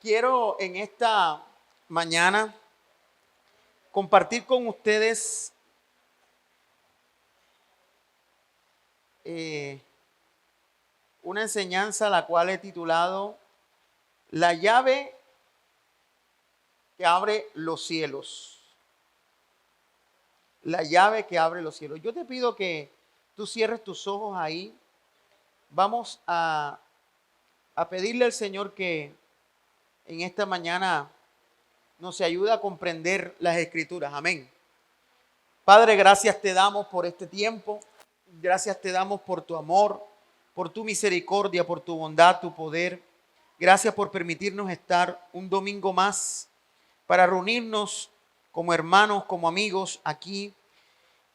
Quiero en esta mañana compartir con ustedes eh, una enseñanza la cual he titulado La llave que abre los cielos. La llave que abre los cielos. Yo te pido que tú cierres tus ojos ahí. Vamos a pedirle al Señor que en esta mañana nos ayude a comprender las Escrituras. Amén. Padre, gracias te damos por este tiempo. Gracias te damos por tu amor, por tu misericordia, por tu bondad, tu poder. Gracias por permitirnos estar un domingo más para reunirnos como hermanos, como amigos aquí,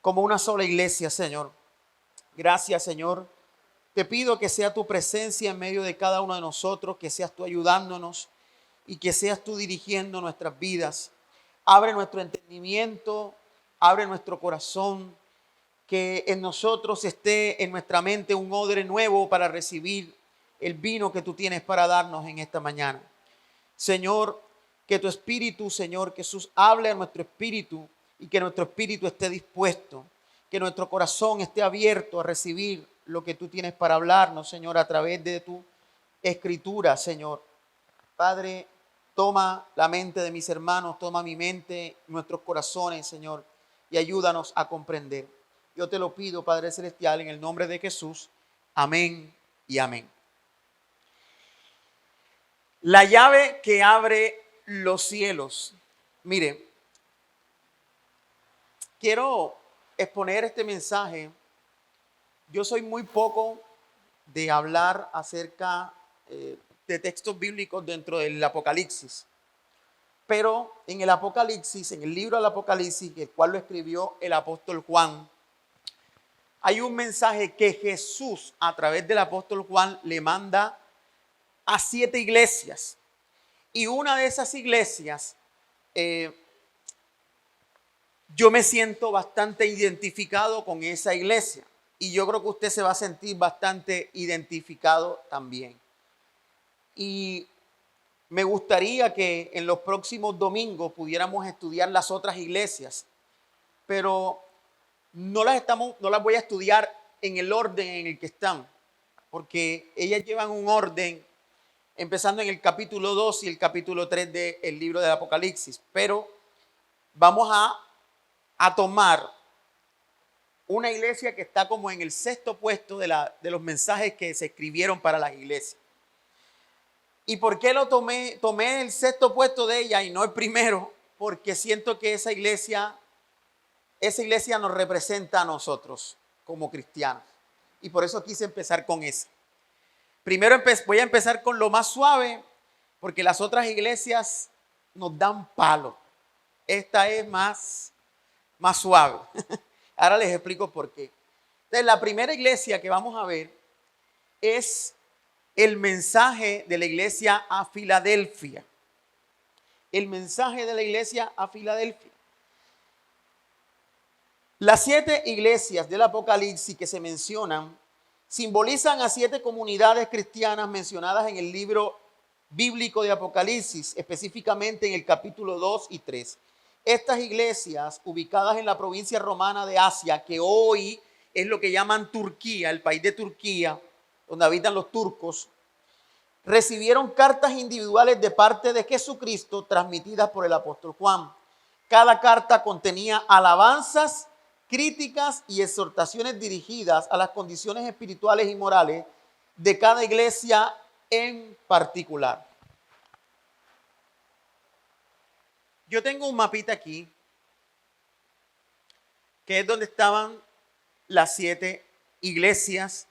como una sola iglesia, Señor. Gracias, Señor. Te pido que sea tu presencia en medio de cada uno de nosotros, que seas tú ayudándonos y que seas tú dirigiendo nuestras vidas. Abre nuestro entendimiento, abre nuestro corazón, que en nosotros esté en nuestra mente un odre nuevo para recibir el vino que tú tienes para darnos en esta mañana. Señor, que tu espíritu, Señor Jesús, hable a nuestro espíritu y que nuestro espíritu esté dispuesto, que nuestro corazón esté abierto a recibir lo que tú tienes para hablarnos, Señor, a través de tu escritura, Señor. Padre, toma la mente de mis hermanos, toma mi mente, nuestros corazones, Señor, y ayúdanos a comprender. Yo te lo pido, Padre Celestial, en el nombre de Jesús. Amén y amén. La llave que abre los cielos. Mire, quiero exponer este mensaje. Yo soy muy poco de hablar acerca de textos bíblicos dentro del Apocalipsis. Pero en el Apocalipsis, en el libro del Apocalipsis, el cual lo escribió el apóstol Juan, hay un mensaje que Jesús a través del apóstol Juan le manda a 7 iglesias. Y una de esas iglesias, yo me siento bastante identificado con esa iglesia. Y yo creo que usted se va a sentir bastante identificado también. Y me gustaría que en los próximos domingos pudiéramos estudiar las otras iglesias. Pero no las voy a estudiar en el orden en el que están, porque ellas llevan un orden empezando en el capítulo 2 y el capítulo 3 del libro del Apocalipsis. Pero vamos a tomar una iglesia que está como en el 6º puesto de los mensajes que se escribieron para las iglesias. ¿Y por qué lo tomé? Tomé el 6º puesto de ella y no el primero, porque siento que esa iglesia nos representa a nosotros como cristianos. Y por eso quise empezar con esa. Primero voy a empezar con lo más suave, porque las otras iglesias nos dan palo. Esta es más suave. Ahora les explico por qué. Entonces, la primera iglesia que vamos a ver es el mensaje de la iglesia a Filadelfia. El mensaje de la iglesia a Filadelfia. Las 7 iglesias del Apocalipsis que se mencionan simbolizan a 7 comunidades cristianas mencionadas en el libro bíblico de Apocalipsis, específicamente en el capítulo 2 y 3. Estas iglesias, ubicadas en la provincia romana de Asia, que hoy es lo que llaman Turquía, el país de Turquía, donde habitan los turcos, recibieron cartas individuales de parte de Jesucristo transmitidas por el apóstol Juan. Cada carta contenía alabanzas, críticas y exhortaciones dirigidas a las condiciones espirituales y morales de cada iglesia en particular. Yo tengo un mapita aquí, que es donde estaban las 7 iglesias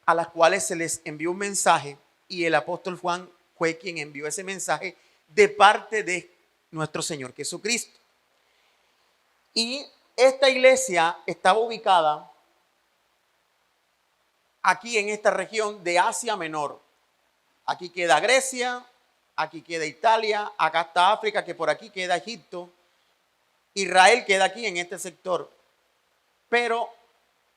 a las cuales se les envió un mensaje, y el apóstol Juan fue quien envió ese mensaje de parte de nuestro Señor Jesucristo. Y esta iglesia estaba ubicada aquí en esta región de Asia Menor. Aquí queda Grecia, aquí queda Italia, acá está África, que por aquí queda Egipto. Israel queda aquí en este sector. Pero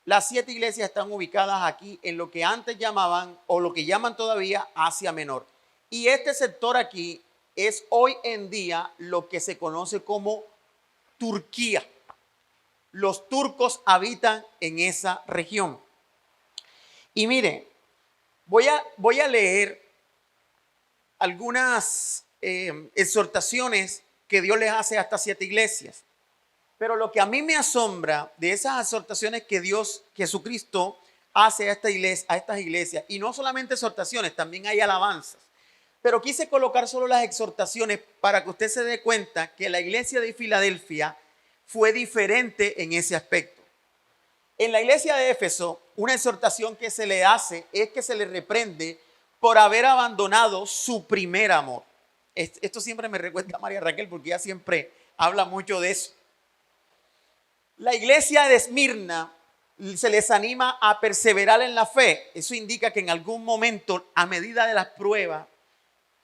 las 7 iglesias están ubicadas aquí en lo que antes llamaban, o lo que llaman todavía, Asia Menor. Y este sector aquí es hoy en día lo que se conoce como Turquía. Los turcos habitan en esa región. Y mire, voy a leer algunas exhortaciones que Dios les hace a estas 7 iglesias. Pero lo que a mí me asombra de esas exhortaciones que Dios, Jesucristo, hace a estas iglesias, y no solamente exhortaciones, también hay alabanzas. Pero quise colocar solo las exhortaciones para que usted se dé cuenta que la iglesia de Filadelfia fue diferente en ese aspecto. En la iglesia de Éfeso, una exhortación que se le hace es que se le reprende por haber abandonado su primer amor. Esto siempre me recuerda a María Raquel porque ella siempre habla mucho de eso. La iglesia de Esmirna se les anima a perseverar en la fe. Eso indica que en algún momento, a medida de las pruebas,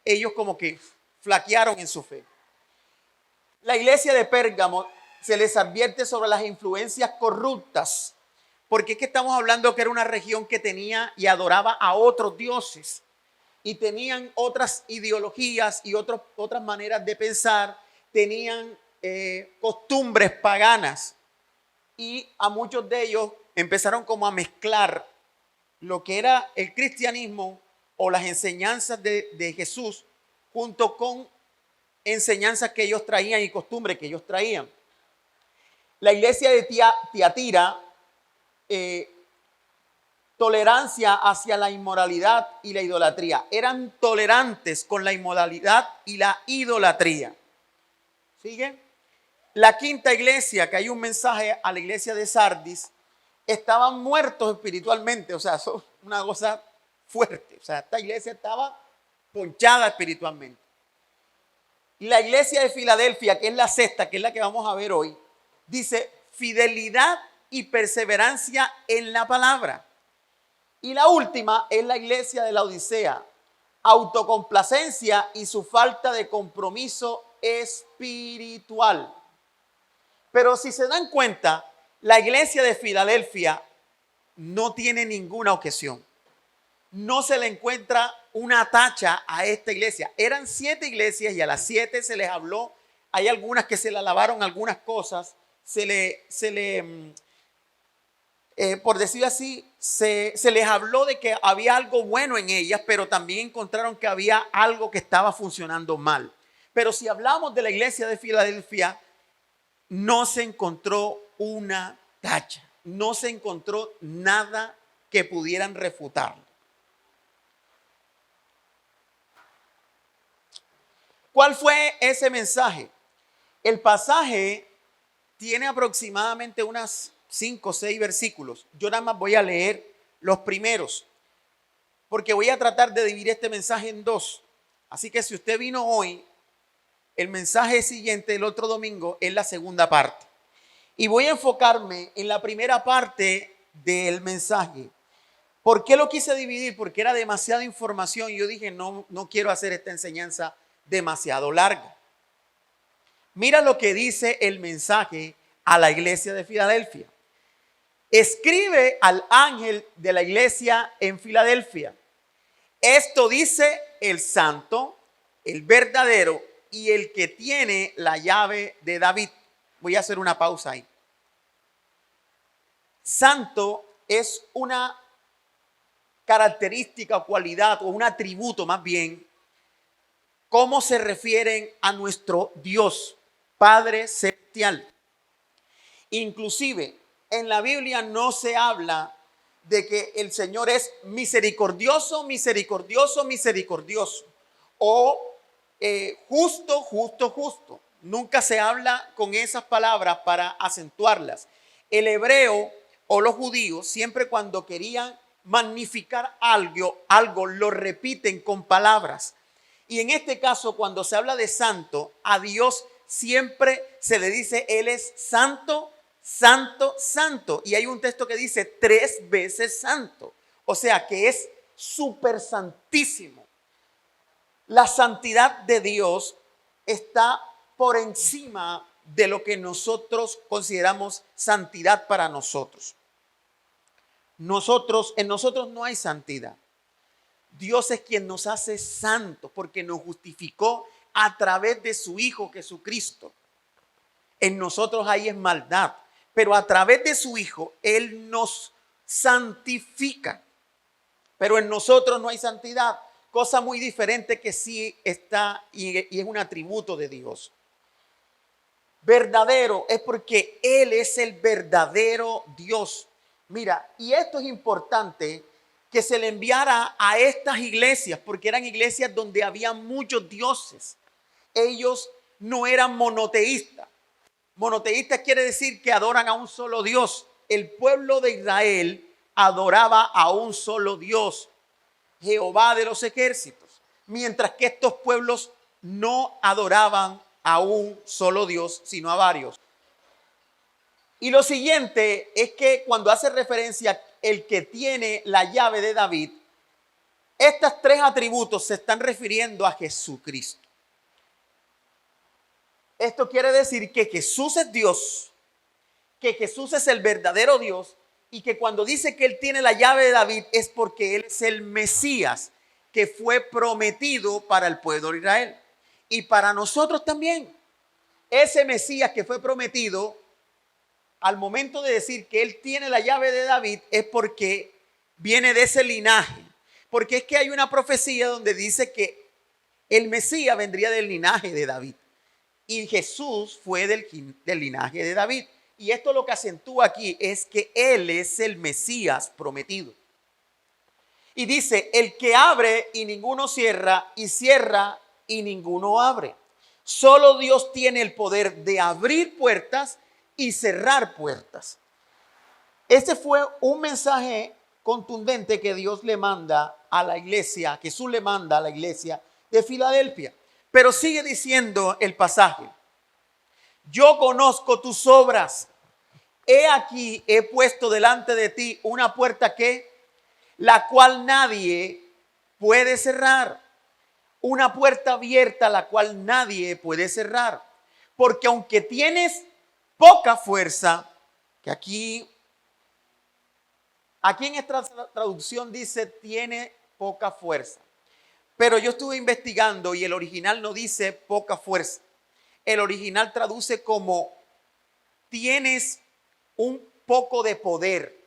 ellos como que flaquearon en su fe. La iglesia de Pérgamo se les advierte sobre las influencias corruptas, porque es que estamos hablando que era una región que tenía y adoraba a otros dioses y tenían otras ideologías y otras maneras de pensar, tenían costumbres paganas, y a muchos de ellos empezaron como a mezclar lo que era el cristianismo o las enseñanzas de Jesús junto con enseñanzas que ellos traían y costumbres que ellos traían. La iglesia de Tiatira, tolerancia hacia la inmoralidad y la idolatría. Eran tolerantes con la inmoralidad y la idolatría. ¿Sigue? La quinta iglesia, que hay un mensaje a la iglesia de Sardis, estaban muertos espiritualmente. O sea, eso es una cosa fuerte. O sea, esta iglesia estaba ponchada espiritualmente. Y la iglesia de Filadelfia, que es la sexta, que es la que vamos a ver hoy, dice fidelidad y perseverancia en la palabra. Y la última es la iglesia de la Odisea, autocomplacencia y su falta de compromiso espiritual. Pero si se dan cuenta, la iglesia de Filadelfia no tiene ninguna objeción. No se le encuentra una tacha a esta iglesia. Eran 7 iglesias y a las 7 se les habló. Hay algunas que se le alabaron algunas cosas. Por decirlo así, se les habló de que había algo bueno en ellas, pero también encontraron que había algo que estaba funcionando mal. Pero si hablamos de la iglesia de Filadelfia, no se encontró una tacha, no se encontró nada que pudieran refutarlo. ¿Cuál fue ese mensaje? El pasaje tiene aproximadamente unas 5 o 6 versículos. Yo nada más voy a leer los primeros, porque voy a tratar de dividir este mensaje en 2. Así que si usted vino hoy, el mensaje siguiente, el otro domingo, es la segunda parte. Y voy a enfocarme en la primera parte del mensaje. ¿Por qué lo quise dividir? Porque era demasiada información y yo dije, no quiero hacer esta enseñanza demasiado larga. Mira lo que dice el mensaje a la iglesia de Filadelfia. Escribe al ángel de la iglesia en Filadelfia. Esto dice el santo, el verdadero y el que tiene la llave de David. Voy a hacer una pausa ahí. Santo es una característica o cualidad o un atributo más bien, cómo se refieren a nuestro Dios, Padre Celestial. Inclusive en la Biblia no se habla de que el Señor es misericordioso, misericordioso, misericordioso o justo, justo, justo. Nunca se habla con esas palabras para acentuarlas. El hebreo o los judíos siempre cuando querían magnificar algo lo repiten con palabras. Y en este caso, cuando se habla de santo, a Dios siempre se le dice, Él es santo, santo, santo. Y hay un texto que dice 3 veces santo. O sea que es súper santísimo. La santidad de Dios está por encima de lo que nosotros consideramos santidad para nosotros. En nosotros no hay santidad. Dios es quien nos hace santos porque nos justificó a través de su Hijo Jesucristo. En nosotros hay es maldad, pero a través de su Hijo Él nos santifica. Pero en nosotros no hay santidad, cosa muy diferente que sí está y es un atributo de Dios. Verdadero es porque Él es el verdadero Dios. Mira, y esto es importante que se le enviara a estas iglesias, porque eran iglesias donde había muchos dioses. Ellos no eran monoteístas. Monoteístas quiere decir que adoran a un solo Dios. El pueblo de Israel adoraba a un solo Dios, Jehová de los ejércitos, mientras que estos pueblos no adoraban a un solo Dios, sino a varios. Y lo siguiente es que cuando hace referencia el que tiene la llave de David, estos tres atributos se están refiriendo a Jesucristo. Esto quiere decir que Jesús es Dios, que Jesús es el verdadero Dios y que cuando dice que Él tiene la llave de David es porque Él es el Mesías que fue prometido para el pueblo de Israel y para nosotros también. Ese Mesías que fue prometido, al momento de decir que Él tiene la llave de David es porque viene de ese linaje. Porque es que hay una profecía donde dice que el Mesías vendría del linaje de David. Y Jesús fue del linaje de David. Y esto lo que acentúa aquí es que Él es el Mesías prometido. Y dice, el que abre y ninguno cierra, y cierra y ninguno abre. Solo Dios tiene el poder de abrir puertas y cerrar puertas. Este fue un mensaje contundente que Dios le manda a la iglesia, Jesús le manda a la iglesia de Filadelfia. Pero sigue diciendo el pasaje. Yo conozco tus obras. He aquí, he puesto delante de ti una puerta la cual nadie puede cerrar. Una puerta abierta la cual nadie puede cerrar. Porque aunque tienes poca fuerza, que aquí en esta traducción dice tiene poca fuerza. Pero yo estuve investigando y el original no dice poca fuerza. El original traduce como tienes un poco de poder.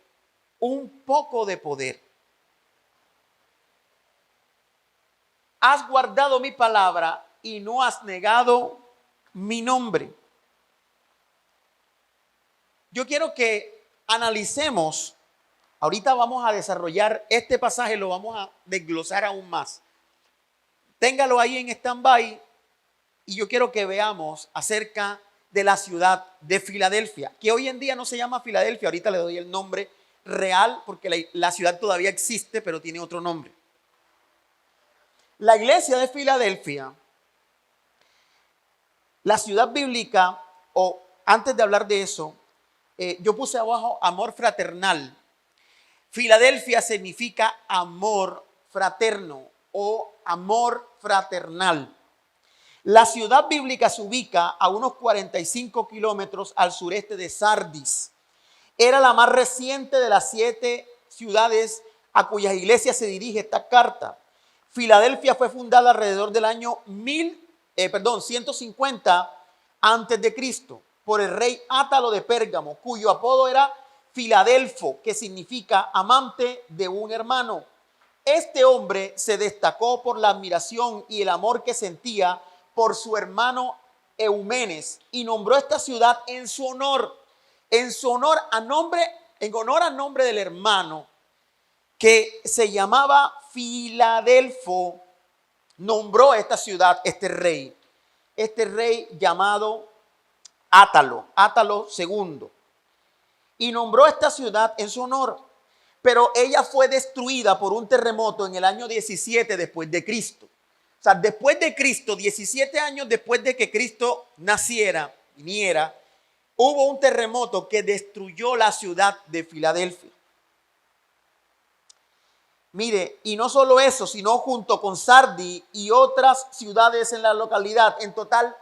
Un poco de poder. Has guardado mi palabra y no has negado mi nombre. Yo quiero que analicemos. Ahorita vamos a desarrollar este pasaje, lo vamos a desglosar aún más. Téngalo ahí en stand-by y yo quiero que veamos acerca de la ciudad de Filadelfia, que hoy en día no se llama Filadelfia, ahorita le doy el nombre real porque la ciudad todavía existe, pero tiene otro nombre. La iglesia de Filadelfia, la ciudad bíblica, o antes de hablar de eso, yo puse abajo amor fraternal. Filadelfia significa amor fraterno o amor fraternal. La ciudad bíblica se ubica a unos 45 kilómetros al sureste de Sardis. Era la más reciente de las 7 ciudades a cuyas iglesias se dirige esta carta. Filadelfia fue fundada alrededor del año 150 antes de Cristo por el rey Átalo de Pérgamo, cuyo apodo era Filadelfo, que significa amante de un hermano. Este hombre se destacó por la admiración y el amor que sentía por su hermano Eumenes y nombró esta ciudad en su honor, en honor al nombre del hermano que se llamaba Filadelfo. Nombró esta ciudad este rey llamado Átalo II, y nombró esta ciudad en su honor. Pero ella fue destruida por un terremoto en el año 17 después de Cristo. O sea, después de Cristo, 17 años después de que Cristo viniera, hubo un terremoto que destruyó la ciudad de Filadelfia. Mire, y no solo eso, sino junto con Sardi y otras ciudades en la localidad. En total,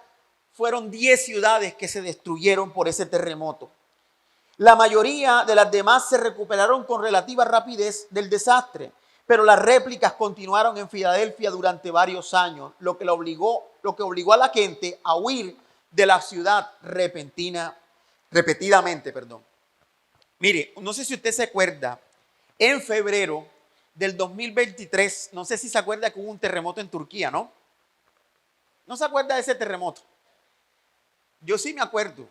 fueron 10 ciudades que se destruyeron por ese terremoto. La mayoría de las demás se recuperaron con relativa rapidez del desastre, pero las réplicas continuaron en Filadelfia durante varios años, lo que obligó a la gente a huir de la ciudad repetidamente. Mire, no sé si usted se acuerda, en febrero del 2023, no sé si se acuerda que hubo un terremoto en Turquía, ¿no? ¿No se acuerda de ese terremoto? Yo sí me acuerdo.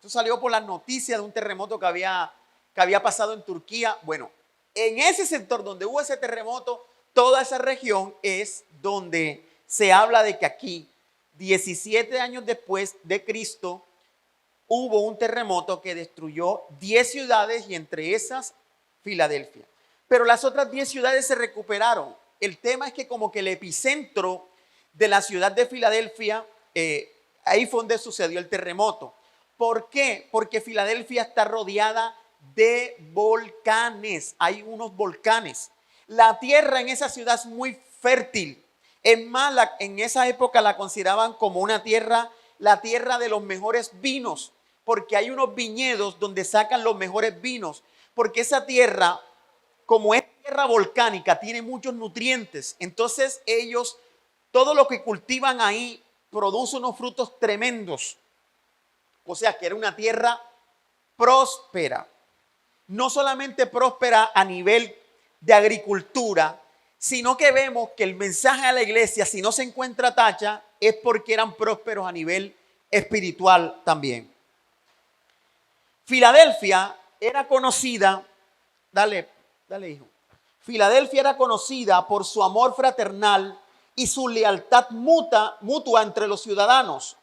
Eso salió por las noticias de un terremoto que había pasado en Turquía. Bueno, en ese sector donde hubo ese terremoto, toda esa región es donde se habla de que aquí, 17 años después de Cristo, hubo un terremoto que destruyó 10 ciudades y entre esas Filadelfia. Pero las otras 10 ciudades se recuperaron. El tema es que como que el epicentro de la ciudad de Filadelfia, ahí fue donde sucedió el terremoto. ¿Por qué? Porque Filadelfia está rodeada de volcanes. Hay unos volcanes. La tierra en esa ciudad es muy fértil. Es más, en esa época la consideraban como la tierra de los mejores vinos, porque hay unos viñedos donde sacan los mejores vinos, porque esa tierra, como es tierra volcánica, tiene muchos nutrientes. Entonces ellos, todo lo que cultivan ahí, produce unos frutos tremendos. O sea que era una tierra próspera. No solamente próspera a nivel de agricultura, sino que vemos que el mensaje a la iglesia, si no se encuentra tacha, es porque eran prósperos a nivel espiritual también. Filadelfia era conocida, dale hijo. Filadelfia era conocida por su amor fraternal y su lealtad mutua entre los ciudadanos.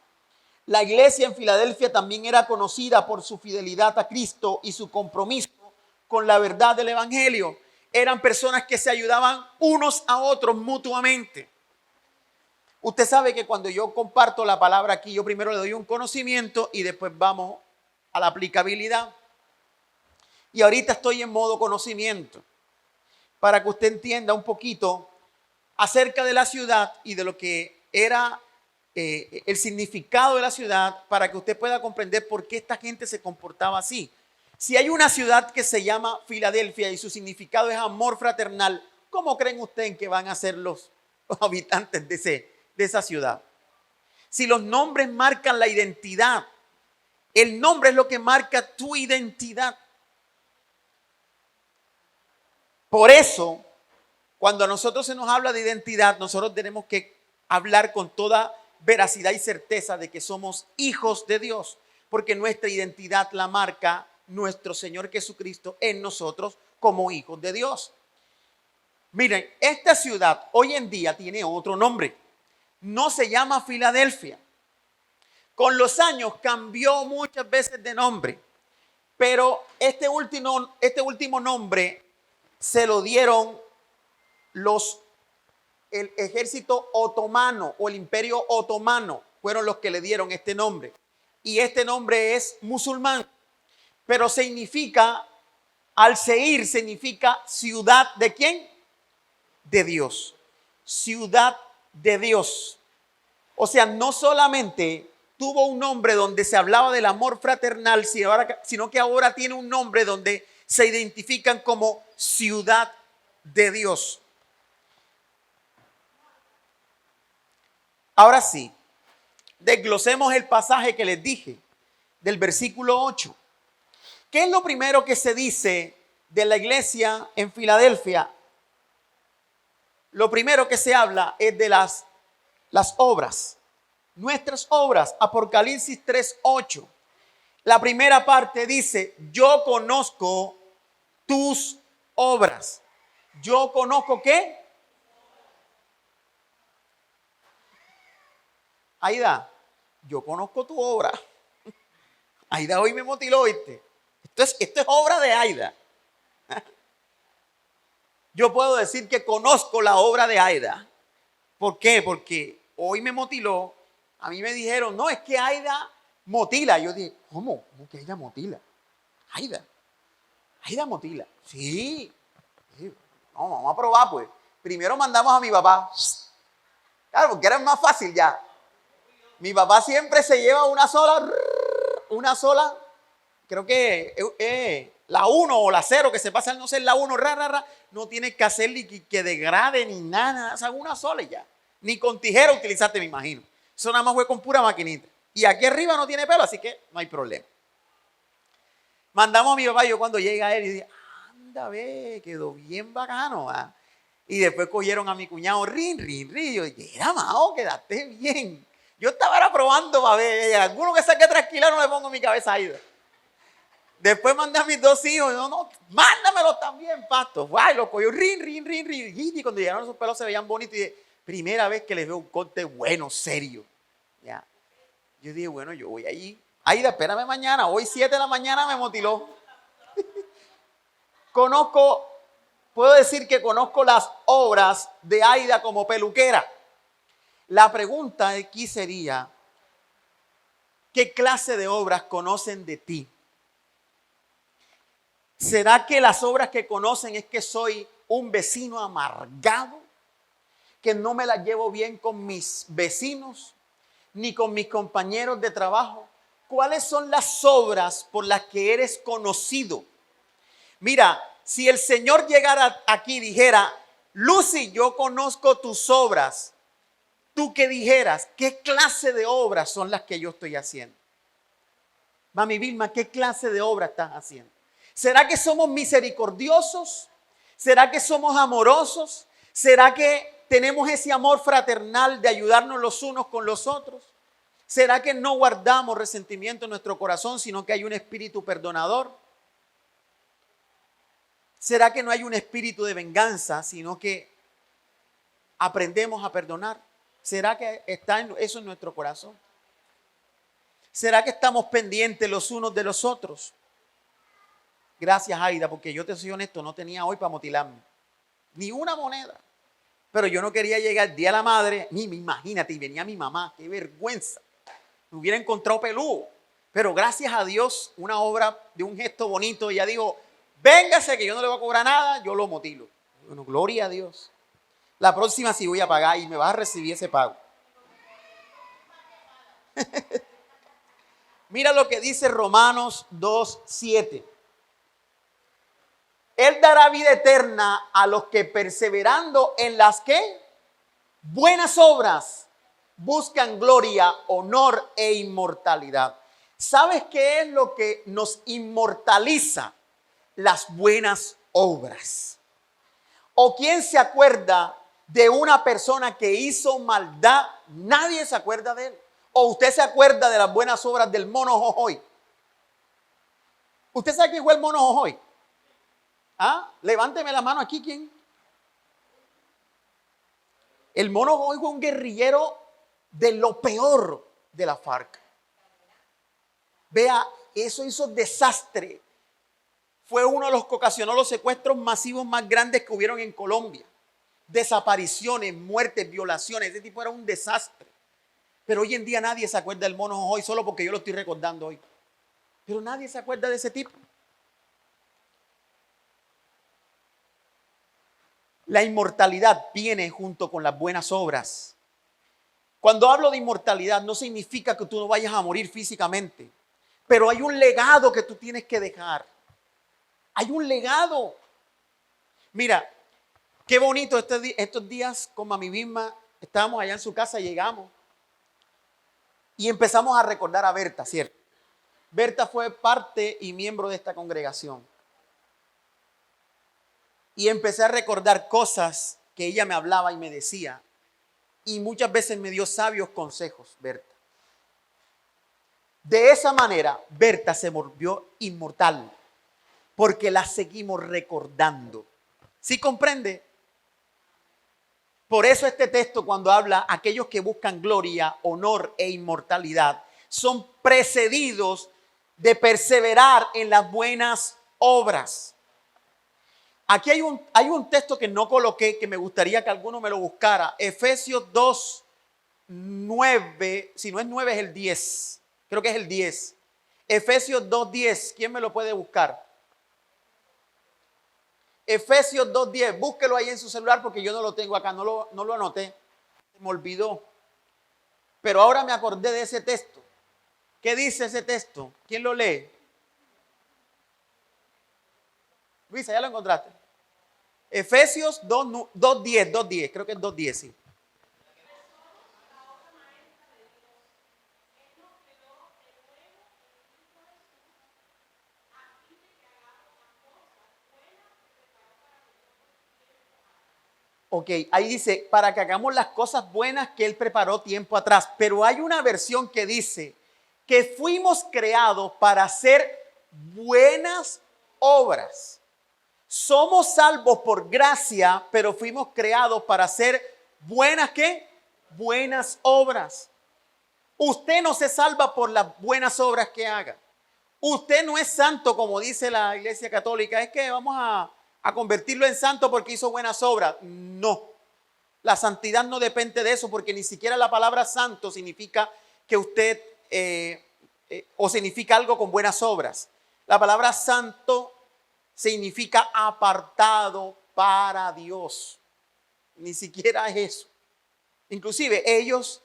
La iglesia en Filadelfia también era conocida por su fidelidad a Cristo y su compromiso con la verdad del evangelio. Eran personas que se ayudaban unos a otros mutuamente. Usted sabe que cuando yo comparto la palabra aquí, yo primero le doy un conocimiento y después vamos a la aplicabilidad. Y ahorita estoy en modo conocimiento para que usted entienda un poquito acerca de la ciudad y de lo que era el significado de la ciudad, para que usted pueda comprender por qué esta gente se comportaba así. Si hay una ciudad que se llama Filadelfia y su significado es amor fraternal, ¿cómo creen ustedes que van a ser los habitantes de esa ciudad? Si los nombres marcan la identidad, el nombre es lo que marca tu identidad. Por eso, cuando a nosotros se nos habla de identidad, nosotros tenemos que hablar con toda veracidad y certeza de que somos hijos de Dios, porque nuestra identidad la marca nuestro Señor Jesucristo en nosotros como hijos de Dios. Miren, esta ciudad hoy en día tiene otro nombre. No se llama Filadelfia. Con los años cambió muchas veces de nombre, pero este último nombre se lo dieron el ejército otomano o el imperio otomano, fueron los que le dieron este nombre. Y este nombre es musulmán, pero significa, Al-Seir significa ciudad de ¿quién? De Dios. Ciudad de Dios. O sea, no solamente tuvo un nombre donde se hablaba del amor fraternal, sino que ahora tiene un nombre donde se identifican como ciudad de Dios. Ahora sí, desglosemos el pasaje que les dije del versículo 8. ¿Qué es lo primero que se dice de la iglesia en Filadelfia? Lo primero que se habla es de las obras, nuestras obras. Apocalipsis 3:8. La primera parte dice: yo conozco tus obras. Yo conozco ¿qué? Aida, yo conozco tu obra. Aida hoy me motiló, ¿viste? Esto es obra de Aida. Yo puedo decir que conozco la obra de Aida. ¿Por qué? Porque hoy me motiló. A mí me dijeron, no, es que Aida motila. Yo dije, ¿cómo? ¿Cómo que Aida motila? Aida motila. Sí. No, vamos a probar pues. Primero mandamos a mi papá. Claro, porque era más fácil ya. Mi papá siempre se lleva una sola, creo que la 1 o la 0 que se pasa al no ser la 1, no tienes que hacer ni que degrade ni nada, o sea, una sola y ya. Ni con tijera utilizaste, me imagino. Eso nada más fue con pura maquinita. Y aquí arriba no tiene pelo, así que no hay problema. Mandamos a mi papá y yo cuando llega él y dije, anda, ve, quedó bien bacano. ¿Ah? Y después cogieron a mi cuñado, rin. Yo dije, era Mao, quedaste bien. Yo estaba ahora probando para ver, alguno que saque tranquila no le pongo mi cabeza ahí. Después mandé a mis 2 hijos, no, mándamelos también, pasto. Guay, los cogió, rin. Y cuando llegaron esos pelos se veían bonitos y dije, primera vez que les veo un corte bueno, serio. Ya. Yo dije, bueno, yo voy allí. Aida, espérame mañana. Hoy 7 de la mañana me motiló. Puedo decir que conozco las obras de Aida como peluquera. La pregunta aquí sería, ¿qué clase de obras conocen de ti? ¿Será que las obras que conocen es que soy un vecino amargado? ¿Que no me las llevo bien con mis vecinos? Ni con mis compañeros de trabajo. ¿Cuáles son las obras por las que eres conocido? Mira, si el Señor llegara aquí y dijera, Lucy, yo conozco tus obras, tú que dijeras, ¿qué clase de obras son las que yo estoy haciendo? Mami Vilma, ¿qué clase de obras estás haciendo? ¿Será que somos misericordiosos? ¿Será que somos amorosos? ¿Será que tenemos ese amor fraternal de ayudarnos los unos con los otros? ¿Será que no guardamos resentimiento en nuestro corazón, sino que hay un espíritu perdonador? ¿Será que no hay un espíritu de venganza, sino que aprendemos a perdonar? ¿Será que está eso en nuestro corazón? ¿Será que estamos pendientes los unos de los otros? Gracias, Aida, porque yo te soy honesto, no tenía hoy para motilarme. Ni una moneda. Pero yo no quería llegar el día de la madre, ni imagínate, y venía mi mamá, qué vergüenza. Me hubiera encontrado peludo. Pero gracias a Dios, una obra de un gesto bonito, ella dijo, véngase que yo no le voy a cobrar nada, yo lo motilo. Bueno, gloria a Dios. La próxima sí voy a pagar y me vas a recibir ese pago. Mira lo que dice Romanos 2:7. Él dará vida eterna a los que perseverando en las que buenas obras buscan gloria, honor e inmortalidad. ¿Sabes qué es lo que nos inmortaliza? Las buenas obras. ¿O quién se acuerda de una persona que hizo maldad? Nadie se acuerda de él. ¿O usted se acuerda de las buenas obras del mono Jojoy? ¿Usted sabe quién fue el mono Jojoy? ¿Ah? Levánteme la mano aquí, ¿quién? El mono Jojoy fue un guerrillero de lo peor de la FARC. Vea, eso hizo desastre. Fue uno de los que ocasionó los secuestros masivos más grandes que hubieron en Colombia. Desapariciones, muertes, violaciones. Ese tipo era un desastre. Pero hoy en día nadie se acuerda del mono Jojoy solo porque yo lo estoy recordando hoy. Pero nadie se acuerda de ese tipo. La inmortalidad viene junto con las buenas obras. Cuando hablo de inmortalidad no significa que tú no vayas a morir físicamente, pero hay un legado que tú tienes que dejar. Hay un legado. Mira, qué bonito estos días con Mami Vilma. Estábamos allá en su casa, llegamos y empezamos a recordar a Berta, ¿cierto? Berta fue parte y miembro de esta congregación. Y empecé a recordar cosas que ella me hablaba y me decía. Y muchas veces me dio sabios consejos, Berta. De esa manera, Berta se volvió inmortal. Porque la seguimos recordando. ¿Sí comprende? Por eso este texto cuando habla aquellos que buscan gloria, honor e inmortalidad, son precedidos de perseverar en las buenas obras. Aquí hay un texto que no coloqué, que me gustaría que alguno me lo buscara. Efesios 2:9, si no es 9 es el 10. Creo que es el 10. Efesios 2:10, ¿quién me lo puede buscar? Efesios 2:10, búsquelo ahí en su celular porque yo no lo tengo acá, no lo anoté, se me olvidó. Pero ahora me acordé de ese texto. ¿Qué dice ese texto? ¿Quién lo lee? Luisa, ¿ya lo encontraste? Efesios 2:10, 2:10, creo que es 2:10, sí. Ok, ahí dice, para que hagamos las cosas buenas que Él preparó tiempo atrás. Pero hay una versión que dice que fuimos creados para hacer buenas obras. Somos salvos por gracia, pero fuimos creados para hacer buenas, ¿qué? Buenas obras. Usted no se salva por las buenas obras que haga. Usted no es santo como dice la Iglesia Católica. Es que vamos a convertirlo en santo porque hizo buenas obras. No. La santidad no depende de eso porque ni siquiera la palabra santo significa que usted o significa algo con buenas obras. La palabra santo significa apartado para Dios. Ni siquiera es eso. Inclusive ellos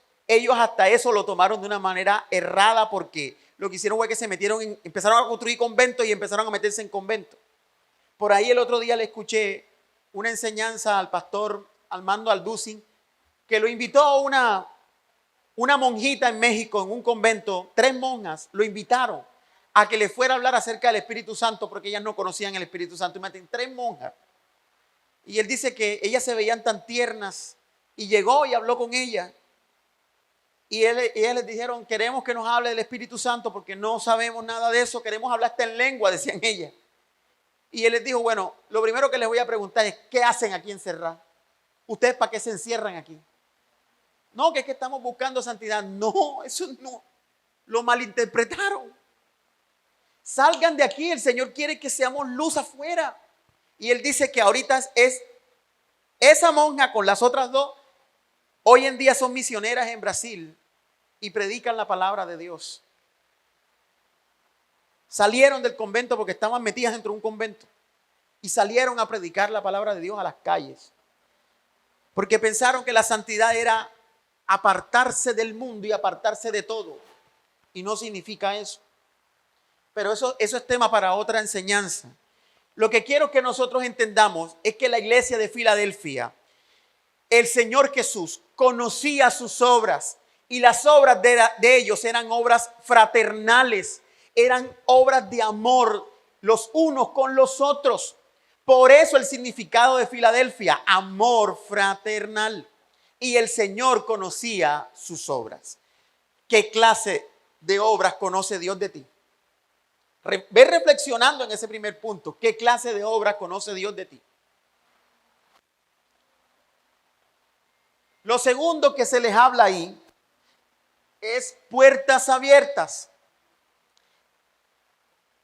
hasta eso lo tomaron de una manera errada porque lo que hicieron fue que se metieron, empezaron a construir conventos y empezaron a meterse en conventos. Por ahí el otro día le escuché una enseñanza al pastor Armando Alducin que lo invitó a una monjita en México en un convento, 3 monjas lo invitaron a que le fuera a hablar acerca del Espíritu Santo porque ellas no conocían el Espíritu Santo. Imagínate, 3 monjas. Y él dice que ellas se veían tan tiernas y llegó y habló con ellas. Y ellas les dijeron, queremos que nos hable del Espíritu Santo porque no sabemos nada de eso, queremos hablar hasta en lengua, decían ellas. Y él les dijo, bueno, lo primero que les voy a preguntar es, ¿qué hacen aquí encerrados? ¿Ustedes para qué se encierran aquí? No, que es que estamos buscando santidad. No, eso no. Lo malinterpretaron. Salgan de aquí, el Señor quiere que seamos luz afuera. Y él dice que ahorita es esa monja con las otras 2, hoy en día son misioneras en Brasil y predican la palabra de Dios. Salieron del convento porque estaban metidas dentro de un convento y salieron a predicar la palabra de Dios a las calles. Porque pensaron que la santidad era apartarse del mundo y apartarse de todo. Y no significa eso. Pero eso es tema para otra enseñanza. Lo que quiero que nosotros entendamos es que la iglesia de Filadelfia, el Señor Jesús conocía sus obras y las obras de ellos eran obras fraternales, eran obras de amor los unos con los otros. Por eso el significado de Filadelfia, amor fraternal. Y el Señor conocía sus obras. ¿Qué clase de obras conoce Dios de ti? Ve reflexionando en ese primer punto. ¿Qué clase de obras conoce Dios de ti? Lo segundo que se les habla ahí es puertas abiertas.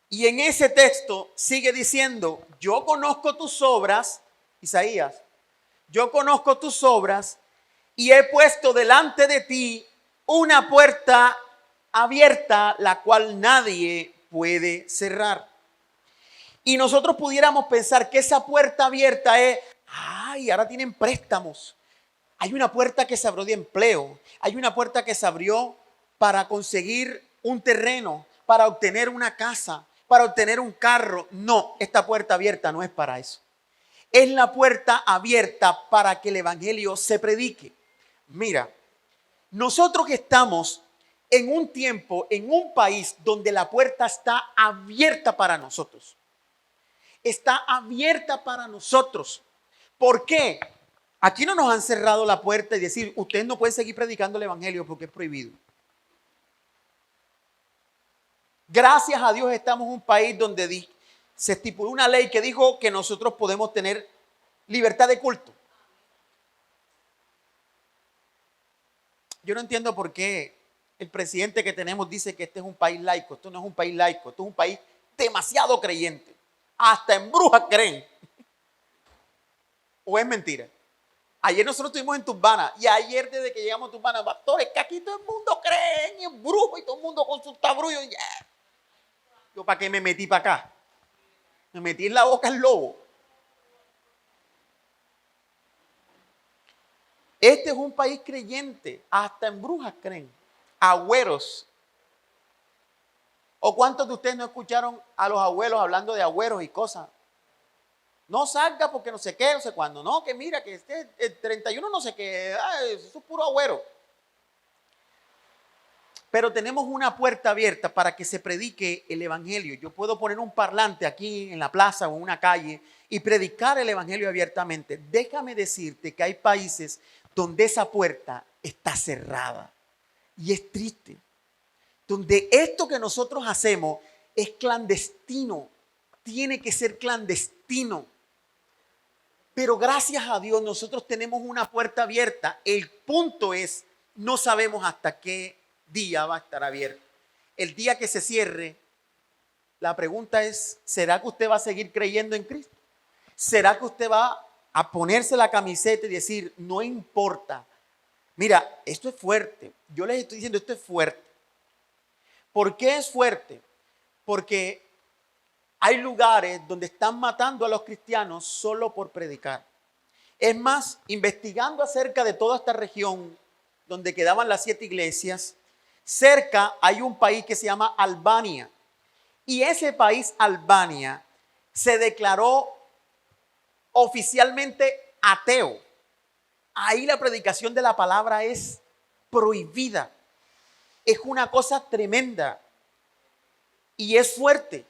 Y en ese texto sigue diciendo, yo conozco tus obras, Isaías, yo conozco tus obras y he puesto delante de ti una puerta abierta, la cual nadie puede cerrar. Y nosotros pudiéramos pensar que esa puerta abierta es, ay, ahora tienen préstamos. Hay una puerta que se abrió de empleo. Hay una puerta que se abrió para conseguir un terreno, para obtener una casa, para obtener un carro. No, esta puerta abierta no es para eso. Es la puerta abierta para que el evangelio se predique. Mira, nosotros estamos en un tiempo, en un país donde la puerta está abierta para nosotros. Está abierta para nosotros. ¿Por qué? Aquí no nos han cerrado la puerta y decir, usted no puede seguir predicando el evangelio porque es prohibido. Gracias a Dios estamos en un país donde se estipuló una ley que dijo que nosotros podemos tener libertad de culto. Yo no entiendo por qué el presidente que tenemos dice que este es un país laico. Esto no es un país laico, esto es un país demasiado creyente. Hasta en brujas creen. ¿O es mentira? Ayer nosotros estuvimos en Tumbana y ayer desde que llegamos a Tumbana, pastores, que aquí todo el mundo cree en brujo y todo el mundo con sus tabrullos. Yeah. Yo, ¿para qué me metí para acá? Me metí en la boca al lobo. Este es un país creyente, hasta en brujas creen, agüeros. ¿O cuántos de ustedes no escucharon a los abuelos hablando de agüeros y cosas? No salga porque no sé qué, no sé cuándo. No, que mira, que el 31 no sé qué. Eso es puro agüero. Pero tenemos una puerta abierta para que se predique el evangelio. Yo puedo poner un parlante aquí en la plaza o en una calle y predicar el evangelio abiertamente. Déjame decirte que hay países donde esa puerta está cerrada. Y es triste. Donde esto que nosotros hacemos es clandestino. Tiene que ser clandestino. Pero gracias a Dios nosotros tenemos una puerta abierta. El punto es, no sabemos hasta qué día va a estar abierto. El día que se cierre, la pregunta es, ¿será que usted va a seguir creyendo en Cristo? ¿Será que usted va a ponerse la camiseta y decir, no importa? Mira, esto es fuerte. Yo les estoy diciendo, esto es fuerte. ¿Por qué es fuerte? Porque hay lugares donde están matando a los cristianos solo por predicar. Es más, investigando acerca de toda esta región donde quedaban las 7 iglesias, cerca hay un país que se llama Albania. Y ese país, Albania, se declaró oficialmente ateo. Ahí la predicación de la palabra es prohibida. Es una cosa tremenda. Y es fuerte.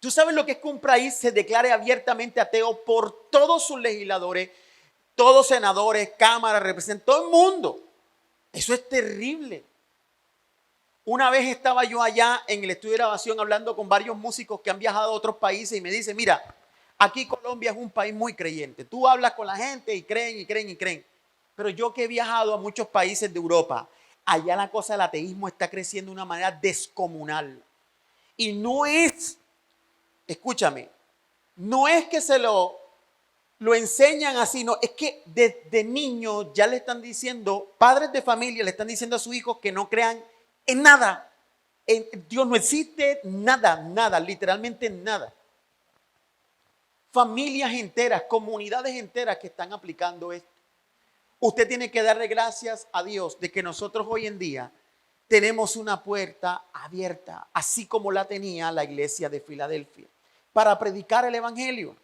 ¿Tú sabes lo que es que un país se declare abiertamente ateo por todos sus legisladores, todos senadores, cámaras, representantes, todo el mundo? Eso es terrible. Una vez estaba yo allá en el estudio de grabación hablando con varios músicos que han viajado a otros países y me dicen, mira, aquí Colombia es un país muy creyente. Tú hablas con la gente y creen y creen y creen. Pero yo que he viajado a muchos países de Europa, allá la cosa del ateísmo está creciendo de una manera descomunal. Y no es, escúchame, no es que se lo enseñan así, no, es que desde niños ya le están diciendo, padres de familia le están diciendo a sus hijos que no crean en nada. Dios no existe, nada, literalmente nada. Familias enteras, comunidades enteras que están aplicando esto. Usted tiene que darle gracias a Dios de que nosotros hoy en día tenemos una puerta abierta, así como la tenía la iglesia de Filadelfia, para predicar el evangelio.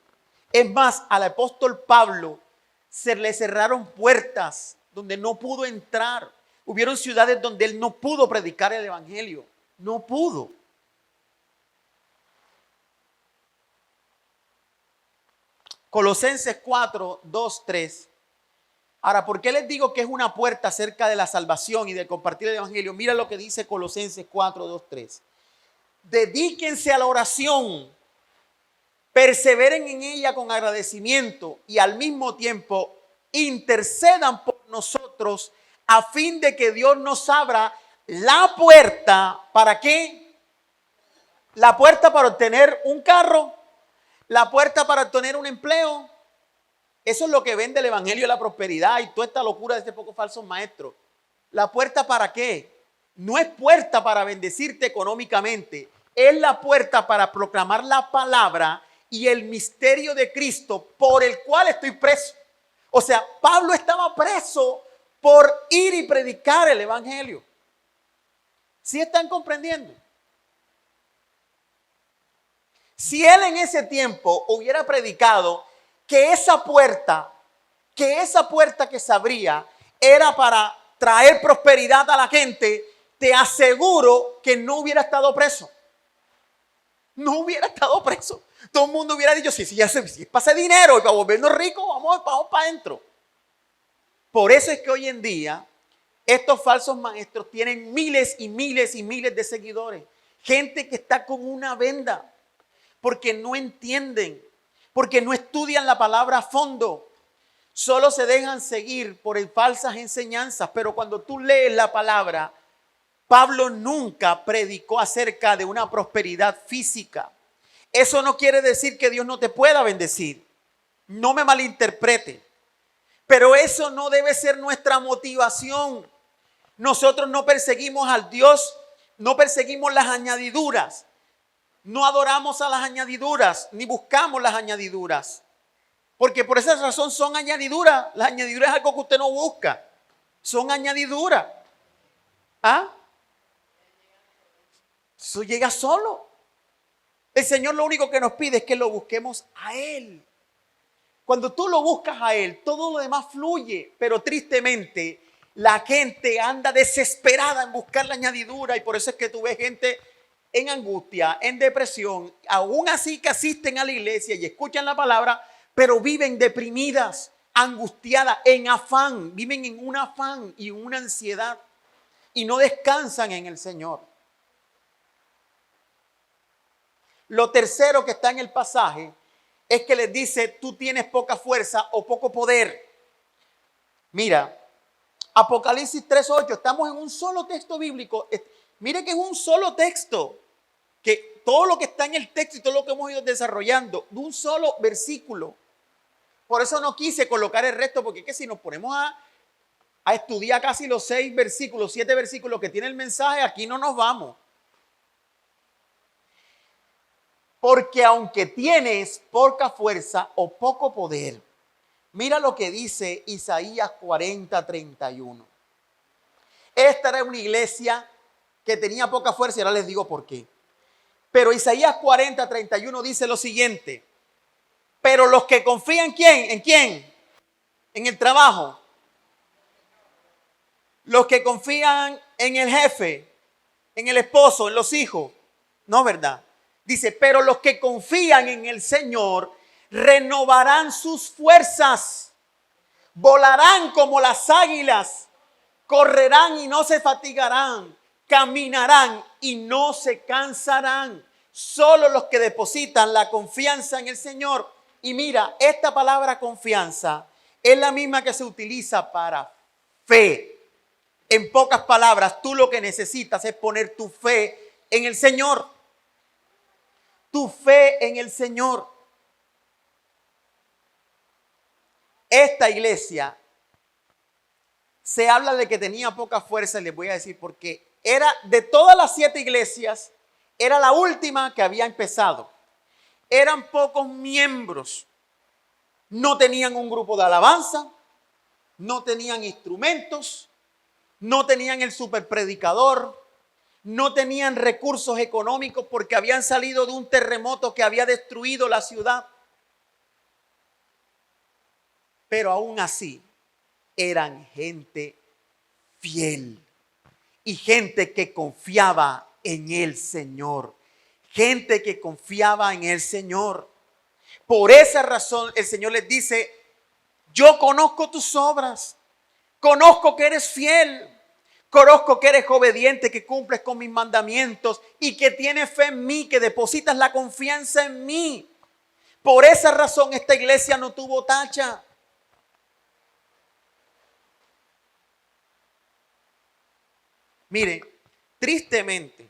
Es más, al apóstol Pablo se le cerraron puertas donde no pudo entrar. Hubieron ciudades donde él no pudo predicar el evangelio. No pudo. Colosenses 4, 2, 3. Ahora, ¿por qué les digo que es una puerta acerca de la salvación y de compartir el evangelio? Mira lo que dice Colosenses 4, 2, 3. Dedíquense a la oración, perseveren en ella con agradecimiento y al mismo tiempo intercedan por nosotros a fin de que Dios nos abra la puerta. ¿Para qué? La puerta para obtener un carro, la puerta para obtener un empleo. Eso es lo que vende el evangelio de la prosperidad y toda esta locura de este poco falsos maestros. ¿La puerta para qué? No es puerta para bendecirte económicamente. Es la puerta para proclamar la palabra y el misterio de Cristo por el cual estoy preso. O sea, Pablo estaba preso por ir y predicar el evangelio. ¿Sí están comprendiendo? Si él en ese tiempo hubiera predicado que esa puerta que se abría era para traer prosperidad a la gente, te aseguro que no hubiera estado preso. No hubiera estado preso. Todo el mundo hubiera dicho, si es para hacer dinero y para volvernos ricos, vamos para adentro. Por eso es que hoy en día estos falsos maestros tienen miles y miles y miles de seguidores. Gente que está con una venda porque no entienden, porque no estudian la palabra a fondo. Solo se dejan seguir por falsas enseñanzas. Pero cuando tú lees la palabra, Pablo nunca predicó acerca de una prosperidad física. Eso no quiere decir que Dios no te pueda bendecir. No me malinterprete. Pero eso no debe ser nuestra motivación. Nosotros no perseguimos al Dios, no perseguimos las añadiduras. No adoramos a las añadiduras, ni buscamos las añadiduras. Porque por esa razón son añadiduras. Las añadiduras es algo que usted no busca. Son añadiduras. ¿Ah? Eso llega solo. El Señor lo único que nos pide es que lo busquemos a Él. Cuando tú lo buscas a Él, todo lo demás fluye, pero tristemente la gente anda desesperada en buscar la añadidura y por eso es que tú ves gente en angustia, en depresión, aún así que asisten a la iglesia y escuchan la palabra, pero viven deprimidas, angustiadas, en afán, viven en un afán y una ansiedad y no descansan en el Señor. Lo tercero que está en el pasaje es que les dice, tú tienes poca fuerza o poco poder. Mira, Apocalipsis 3:8, estamos en un solo texto bíblico. Mire que es un solo texto, que todo lo que está en el texto y todo lo que hemos ido desarrollando, de un solo versículo. Por eso no quise colocar el resto, porque es que si nos ponemos a estudiar casi los 7 versículos que tiene el mensaje, aquí no nos vamos. Porque aunque tienes poca fuerza o poco poder, mira lo que dice Isaías 40:31. Esta era una iglesia que tenía poca fuerza y ahora les digo por qué. Pero Isaías 40:31 dice lo siguiente. Pero los que confían ¿en quién? ¿En quién? En el trabajo. Los que confían en el jefe, en el esposo, en los hijos. No, ¿verdad? Dice, pero los que confían en el Señor renovarán sus fuerzas, volarán como las águilas, correrán y no se fatigarán, caminarán y no se cansarán. Solo los que depositan la confianza en el Señor. Y mira, esta palabra confianza es la misma que se utiliza para fe. En pocas palabras, tú lo que necesitas es poner tu fe en el Señor. Tu fe en el Señor. Esta iglesia se habla de que tenía poca fuerza, y les voy a decir por qué. Era de todas las 7 iglesias, era la última que había empezado. Eran pocos miembros. No tenían un grupo de alabanza, no tenían instrumentos, no tenían el superpredicador, no tenían recursos económicos porque habían salido de un terremoto que había destruido la ciudad. Pero aún así eran gente fiel y gente que confiaba en el Señor. Gente que confiaba en el Señor. Por esa razón el Señor les dice, yo conozco tus obras, conozco que eres fiel. Conozco que eres obediente, que cumples con mis mandamientos y que tienes fe en mí, que depositas la confianza en mí. Por esa razón esta iglesia no tuvo tacha. Mire, tristemente,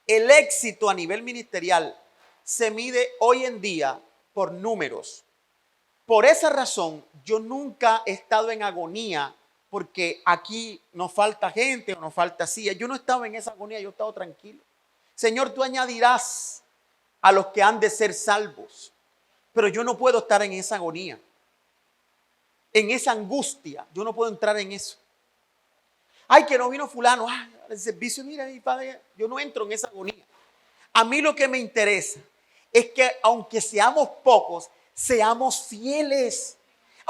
el éxito a nivel ministerial se mide hoy en día por números. Por esa razón yo nunca he estado en agonía porque aquí nos falta gente o nos falta silla. Yo no estaba en esa agonía, yo he estado tranquilo. Señor, tú añadirás a los que han de ser salvos. Pero yo no puedo estar en esa agonía, en esa angustia. Yo no puedo entrar en eso. Ay, que no vino fulano. El servicio, mira, mi padre, yo no entro en esa agonía. A mí lo que me interesa es que aunque seamos pocos, seamos fieles.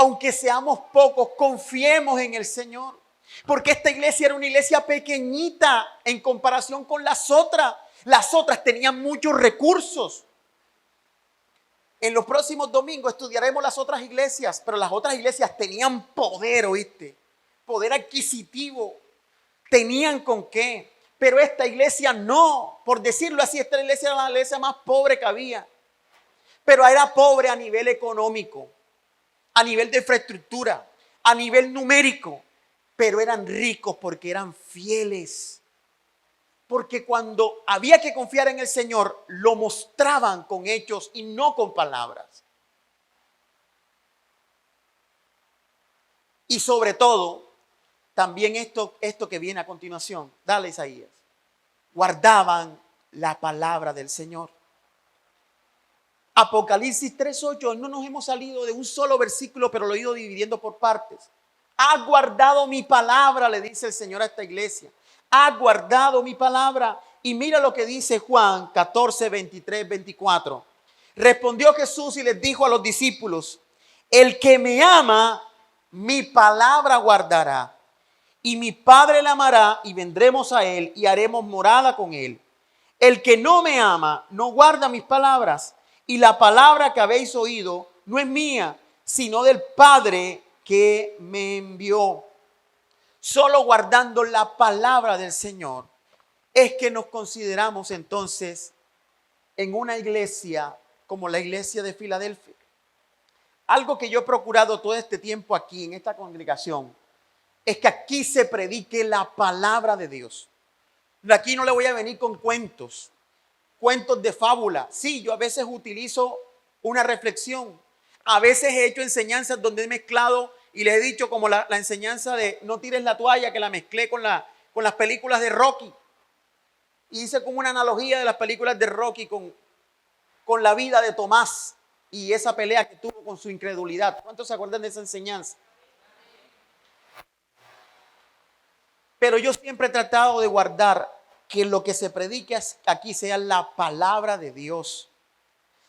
Aunque seamos pocos, confiemos en el Señor. Porque esta iglesia era una iglesia pequeñita en comparación con las otras. Las otras tenían muchos recursos. En los próximos domingos estudiaremos las otras iglesias, pero las otras iglesias tenían poder, ¿oíste? Poder adquisitivo. Tenían con qué. Pero esta iglesia no. Por decirlo así, esta iglesia era la iglesia más pobre que había. Pero era pobre a nivel económico, a nivel de infraestructura, a nivel numérico, pero eran ricos porque eran fieles. Porque cuando había que confiar en el Señor, lo mostraban con hechos y no con palabras. Y sobre todo, también esto que viene a continuación, dale Isaías, guardaban la palabra del Señor. Apocalipsis 3:8, no nos hemos salido de un solo versículo, pero lo he ido dividiendo por partes. Ha guardado mi palabra, le dice el Señor a esta iglesia. Ha guardado mi palabra Y mira lo que dice Juan 14, 23, 24. Respondió Jesús y les dijo a los discípulos: el que me ama, mi palabra guardará. Y mi Padre le amará y vendremos a él y haremos morada con él. El que no me ama, no guarda mis palabras. Y la palabra que habéis oído no es mía, sino del Padre que me envió. Solo guardando la palabra del Señor es que nos consideramos entonces en una iglesia como la iglesia de Filadelfia. Algo que yo he procurado todo este tiempo aquí en esta congregación es que aquí se predique la palabra de Dios. Aquí no le voy a venir con cuentos de fábula. Sí, yo a veces utilizo una reflexión. A veces he hecho enseñanzas donde he mezclado y les he dicho como la enseñanza de no tires la toalla, que la mezclé con las películas de Rocky. Y hice como una analogía de las películas de Rocky con la vida de Tomás y esa pelea que tuvo con su incredulidad. ¿Cuántos se acuerdan de esa enseñanza? Pero yo siempre he tratado de guardar que lo que se predique aquí sea la palabra de Dios,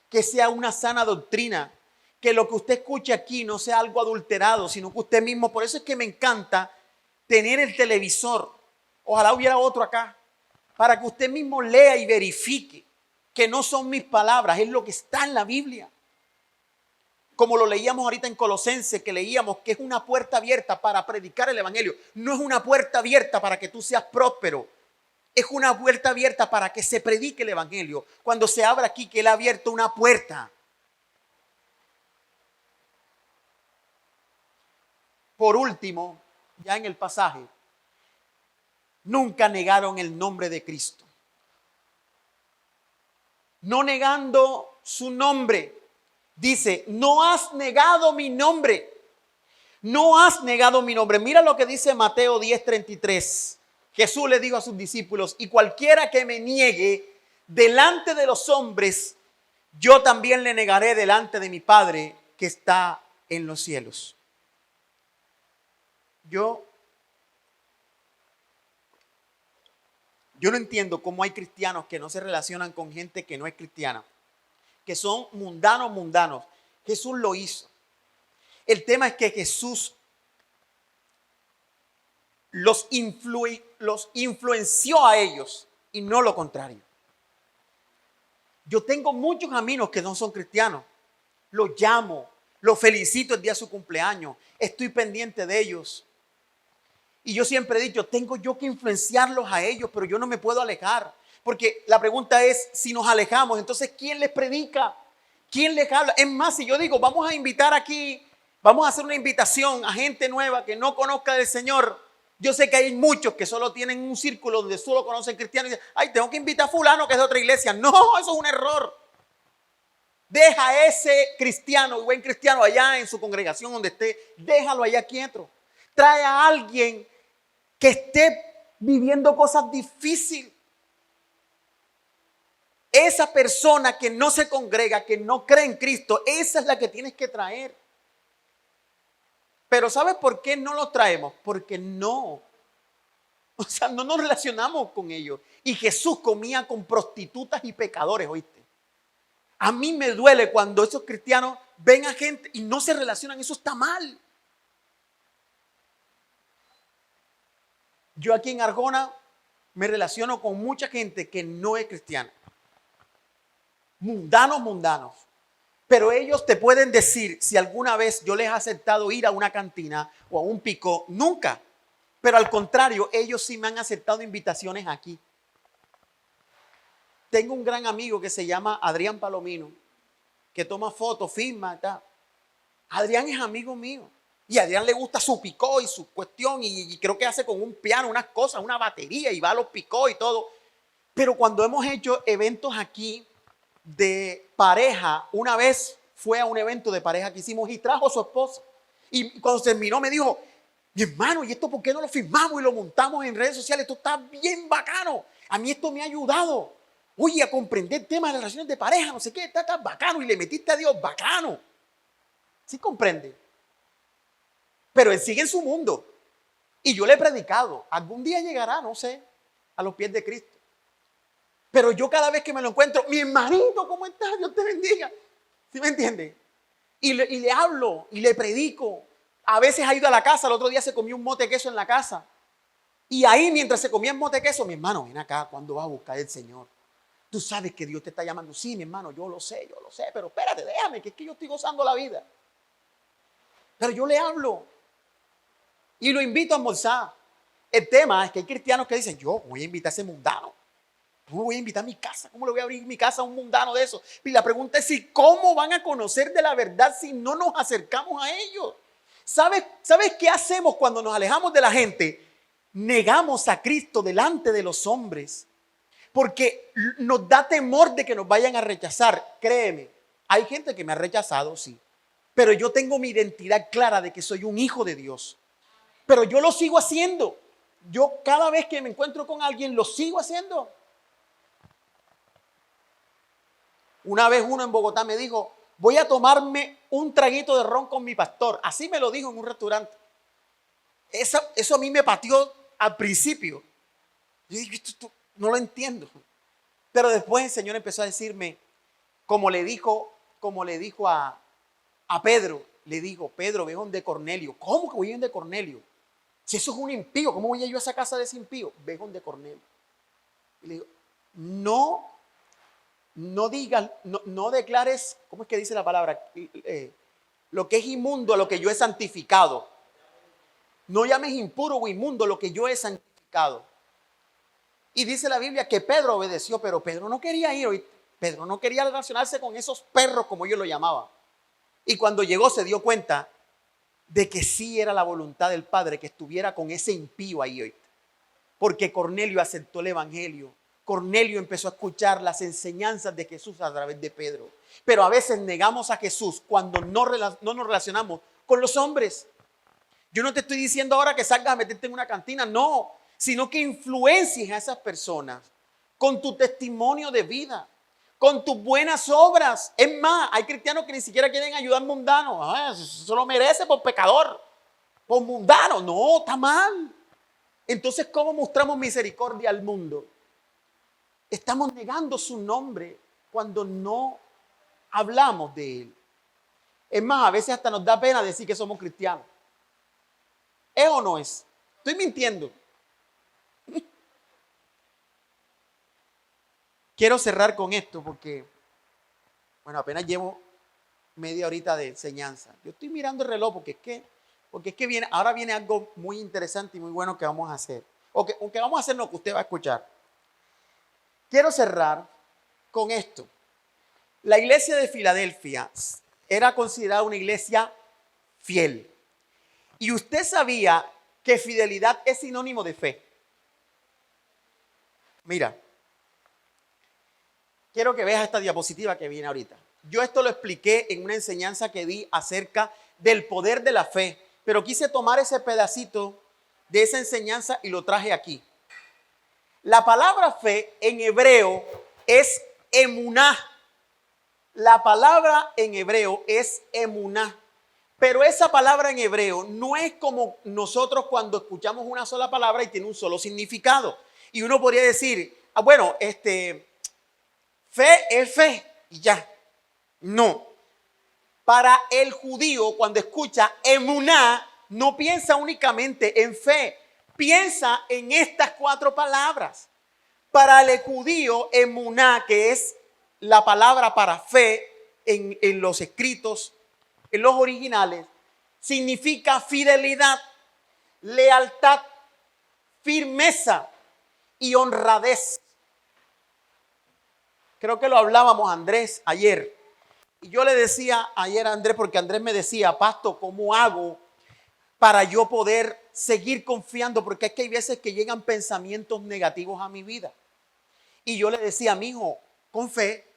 que sea una sana doctrina, que lo que usted escuche aquí no sea algo adulterado, sino que usted mismo, por eso es que me encanta tener el televisor, ojalá hubiera otro acá, para que usted mismo lea y verifique que no son mis palabras, es lo que está en la Biblia. Como lo leíamos ahorita en Colosenses, que leíamos que es una puerta abierta para predicar el evangelio. No es una puerta abierta para que tú seas próspero. Es una puerta abierta para que se predique el evangelio. Cuando se abra aquí que él ha abierto una puerta. Por último, ya en el pasaje, nunca negaron el nombre de Cristo. No negando su nombre. Dice, no has negado mi nombre. No has negado mi nombre. Mira lo que dice Mateo 10:33. Jesús le dijo a sus discípulos: y cualquiera que me niegue delante de los hombres, yo también le negaré delante de mi Padre que está en los cielos. Yo no entiendo cómo hay cristianos que no se relacionan con gente que no es cristiana, que son mundanos. Jesús lo hizo. El tema es que Jesús los influenció a ellos y no lo contrario. Yo tengo muchos amigos que no son cristianos. Los llamo, los felicito el día de su cumpleaños. Estoy pendiente de ellos. Y yo siempre he dicho, tengo yo que influenciarlos a ellos, pero yo no me puedo alejar. Porque la pregunta es, si nos alejamos, entonces ¿quién les predica? ¿Quién les habla? Es más, si yo digo, vamos a invitar aquí, vamos a hacer una invitación a gente nueva que no conozca del Señor. Yo sé que hay muchos que solo tienen un círculo donde solo conocen cristianos y dicen, ay, tengo que invitar a fulano que es de otra iglesia. No, eso es un error. Deja a ese cristiano, buen cristiano allá en su congregación donde esté, déjalo allá quieto. Trae a alguien que esté viviendo cosas difíciles. Esa persona que no se congrega, que no cree en Cristo, esa es la que tienes que traer. Pero ¿sabes por qué no lo traemos? Porque no nos relacionamos con ellos. Y Jesús comía con prostitutas y pecadores, ¿oíste? A mí me duele cuando esos cristianos ven a gente y no se relacionan. Eso está mal. Yo aquí en Arjona me relaciono con mucha gente que no es cristiana. Mundanos. Pero ellos te pueden decir si alguna vez yo les he aceptado ir a una cantina o a un picó. Nunca. Pero al contrario, ellos sí me han aceptado invitaciones aquí. Tengo un gran amigo que se llama Adrián Palomino, que toma fotos, firma y tal. Adrián es amigo mío. Y a Adrián le gusta su picó y su cuestión. Y creo que hace con un piano unas cosas, una batería y va a los picó y todo. Pero cuando hemos hecho eventos aquí de pareja, una vez fue a un evento de pareja que hicimos y trajo a su esposa. Y cuando terminó me dijo, mi hermano, ¿y esto por qué no lo firmamos y lo montamos en redes sociales? Esto está bien bacano. A mí esto me ha ayudado. Oye, a comprender temas de relaciones de pareja, no sé qué, está bacano. Y le metiste a Dios, bacano. ¿Sí comprende? Pero él sigue en su mundo. Y yo le he predicado. Algún día llegará, no sé, a los pies de Cristo. Pero yo cada vez que me lo encuentro, mi hermanito, ¿cómo estás? Dios te bendiga. ¿Sí me entiende? Y le hablo y le predico. A veces ha ido a la casa, el otro día se comió un mote de queso en la casa. Y ahí mientras se comía el mote de queso, mi hermano, ven acá, ¿cuándo vas a buscar el Señor? Tú sabes que Dios te está llamando. Sí, mi hermano, yo lo sé, pero espérate, déjame, que es que yo estoy gozando la vida. Pero yo le hablo y lo invito a almorzar. El tema es que hay cristianos que dicen, yo voy a invitar a ese mundano. ¿Cómo voy a invitar a mi casa? ¿Cómo le voy a abrir mi casa a un mundano de eso? Y la pregunta es si cómo van a conocer de la verdad si no nos acercamos a ellos. ¿Sabes qué hacemos cuando nos alejamos de la gente? Negamos a Cristo delante de los hombres. Porque nos da temor de que nos vayan a rechazar. Créeme, hay gente que me ha rechazado, sí. Pero yo tengo mi identidad clara de que soy un hijo de Dios. Pero yo lo sigo haciendo. Yo cada vez que me encuentro con alguien lo sigo haciendo. Una vez uno en Bogotá me dijo, voy a tomarme un traguito de ron con mi pastor. Así me lo dijo en un restaurante. Eso a mí me pateó al principio. Yo dije, esto no lo entiendo. Pero después el Señor empezó a decirme, como le dijo a Pedro, le dijo, Pedro, ve donde Cornelio. ¿Cómo que voy a donde Cornelio? Si eso es un impío, ¿cómo voy yo a esa casa de ese impío? Ve donde Cornelio. Y le digo, no digas, no declares, ¿cómo es que dice la palabra? Lo que es inmundo a lo que yo he santificado. No llames impuro o inmundo lo que yo he santificado. Y dice la Biblia que Pedro obedeció, pero Pedro no quería ir. Pedro no quería relacionarse con esos perros, como ellos lo llamaban. Y cuando llegó se dio cuenta de que sí era la voluntad del Padre que estuviera con ese impío ahí hoy. Porque Cornelio aceptó el evangelio. Cornelio empezó a escuchar las enseñanzas de Jesús a través de Pedro. Pero a veces negamos a Jesús cuando no nos relacionamos con los hombres. Yo no te estoy diciendo ahora que salgas a meterte en una cantina, no, sino que influencies a esas personas con tu testimonio de vida, con tus buenas obras. Es más, hay cristianos que ni siquiera quieren ayudar mundanos. Eso lo merece por pecador, por mundano. No, está mal. Entonces, ¿cómo mostramos misericordia al mundo? Estamos negando su nombre cuando no hablamos de él. Es más, a veces hasta nos da pena decir que somos cristianos. ¿Es o no es? Estoy mintiendo. Quiero cerrar con esto porque, bueno, apenas llevo media horita de enseñanza. Yo estoy mirando el reloj porque es que ahora viene algo muy interesante y muy bueno que vamos a hacer. O que vamos a hacer lo que usted va a escuchar. Quiero cerrar con esto. La iglesia de Filadelfia era considerada una iglesia fiel. Y usted sabía que fidelidad es sinónimo de fe. Mira, quiero que veas esta diapositiva que viene ahorita. Yo esto lo expliqué en una enseñanza que di acerca del poder de la fe, pero quise tomar ese pedacito de esa enseñanza y lo traje aquí. La palabra fe en hebreo es emuná. La palabra en hebreo es emuná. Pero esa palabra en hebreo no es como nosotros cuando escuchamos una sola palabra y tiene un solo significado. Y uno podría decir, bueno, fe es fe y ya. No. Para el judío, cuando escucha emuná, no piensa únicamente en fe, piensa en estas 4 palabras. Para el judío, emuná, que es la palabra para fe en los escritos, en los originales, significa fidelidad, lealtad, firmeza y honradez. Creo que lo hablábamos Andrés ayer. Y yo le decía ayer a Andrés, porque Andrés me decía, Pastor, ¿cómo hago para yo poder seguir confiando? Porque es que hay veces que llegan pensamientos negativos a mi vida. Y yo le decía, mijo, con fe.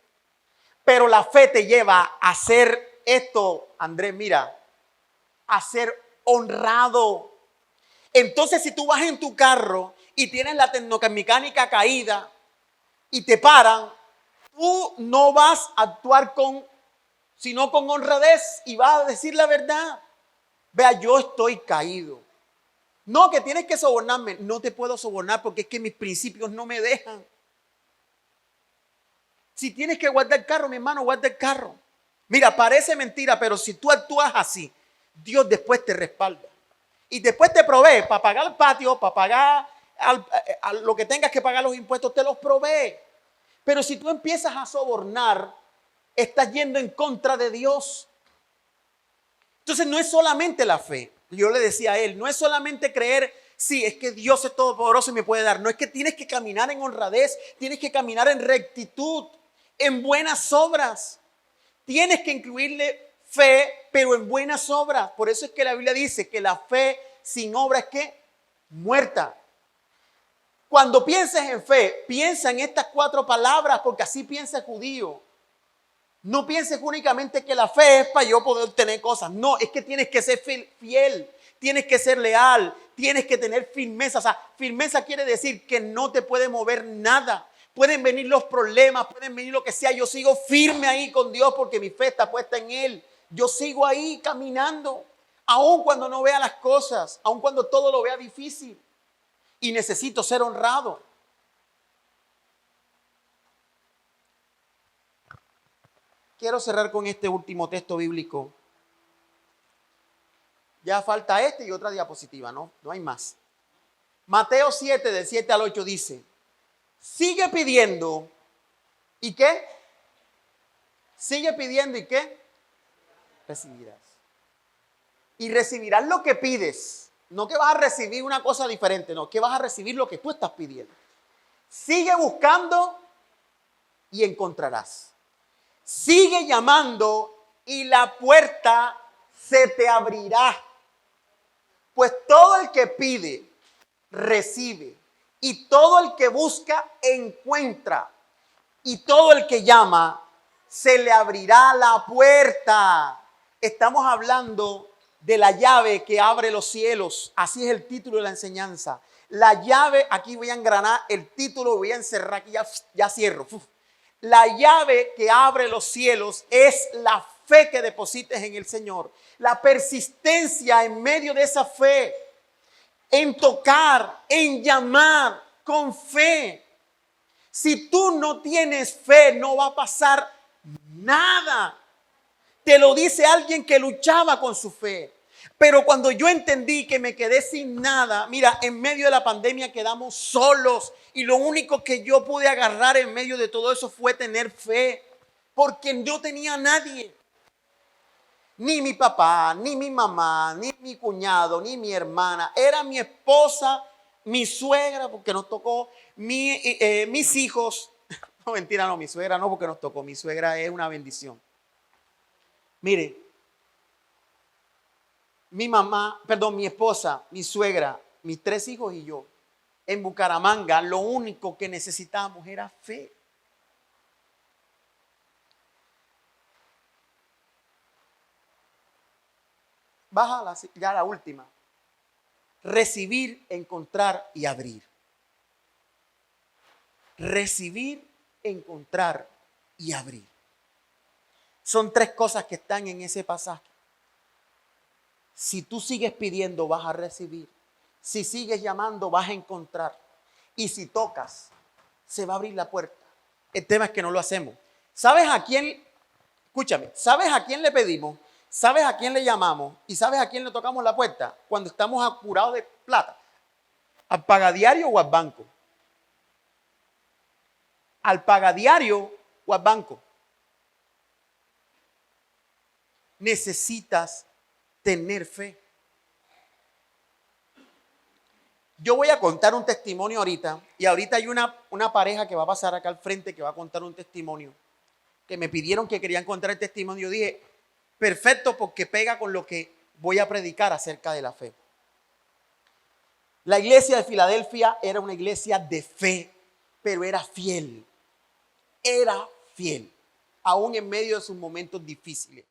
Pero la fe te lleva a hacer esto, Andrés, mira, a ser honrado. Entonces, si tú vas en tu carro y tienes la tecnomecánica caída y te paran, tú no vas a actuar sino con honradez y vas a decir la verdad. Vea, yo estoy caído. No, que tienes que sobornarme. No te puedo sobornar porque es que mis principios no me dejan. Si tienes que guardar el carro, mi hermano, guarda el carro. Mira, parece mentira, pero si tú actúas así, Dios después te respalda. Y después te provee para pagar el patio, para pagar a lo que tengas que pagar los impuestos, te los provee. Pero si tú empiezas a sobornar, estás yendo en contra de Dios. Entonces no es solamente la fe. Yo le decía a él, no es solamente creer, sí, es que Dios es todopoderoso y me puede dar. No, es que tienes que caminar en honradez, tienes que caminar en rectitud, en buenas obras. Tienes que incluirle fe, pero en buenas obras. Por eso es que la Biblia dice que la fe sin obra es que muerta. Cuando pienses en fe, piensa en estas 4 palabras, porque así piensa el judío. No pienses únicamente que la fe es para yo poder tener cosas. No, es que tienes que ser fiel, tienes que ser leal, tienes que tener firmeza. O sea, firmeza quiere decir que no te puede mover nada. Pueden venir los problemas, pueden venir lo que sea. Yo sigo firme ahí con Dios porque mi fe está puesta en Él. Yo sigo ahí caminando, aun cuando no vea las cosas, aun cuando todo lo vea difícil. Y necesito ser honrado. Quiero cerrar con este último texto bíblico. Ya falta este y otra diapositiva, ¿no? No hay más. Mateo 7, del 7 al 8 dice, sigue pidiendo, ¿y qué? Sigue pidiendo, ¿y qué? Recibirás. Y recibirás lo que pides. No que vas a recibir una cosa diferente, no, que vas a recibir lo que tú estás pidiendo. Sigue buscando y encontrarás. Sigue llamando y la puerta se te abrirá. Pues todo el que pide, recibe. Y todo el que busca, encuentra. Y todo el que llama, se le abrirá la puerta. Estamos hablando de la llave que abre los cielos. Así es el título de la enseñanza. La llave, aquí voy a engranar el título, voy a encerrar, aquí ya cierro. La llave que abre los cielos es la fe que deposites en el Señor. La persistencia en medio de esa fe, en tocar, en llamar con fe. Si tú no tienes fe, no va a pasar nada. Te lo dice alguien que luchaba con su fe. Pero cuando yo entendí que me quedé sin nada, mira, en medio de la pandemia quedamos solos y lo único que yo pude agarrar en medio de todo eso fue tener fe, porque no tenía a nadie. Ni mi papá, ni mi mamá, ni mi cuñado, ni mi hermana. Era mi esposa, mi suegra, porque nos tocó, mis hijos. No, mentira, no, mi suegra no, porque nos tocó. Mi suegra es una bendición. Mire, mi esposa, mi suegra, mis 3 hijos y yo, en Bucaramanga, lo único que necesitábamos era fe. Baja ya la última. Recibir, encontrar y abrir. Recibir, encontrar y abrir. Son 3 cosas que están en ese pasaje. Si tú sigues pidiendo, vas a recibir. Si sigues llamando, vas a encontrar. Y si tocas, se va a abrir la puerta. El tema es que no lo hacemos. ¿Sabes a quién? Escúchame, ¿sabes a quién le pedimos? ¿Sabes a quién le llamamos? ¿Y sabes a quién le tocamos la puerta? Cuando estamos apurados de plata. ¿Al pagadiario o al banco? ¿Al pagadiario o al banco? Necesitas tener fe. Yo voy a contar un testimonio ahorita, y ahorita hay una pareja que va a pasar acá al frente que va a contar un testimonio, que me pidieron que querían contar el testimonio. Yo dije, perfecto, porque pega con lo que voy a predicar acerca de la fe. La iglesia de Filadelfia era una iglesia de fe, pero era fiel, aún en medio de sus momentos difíciles.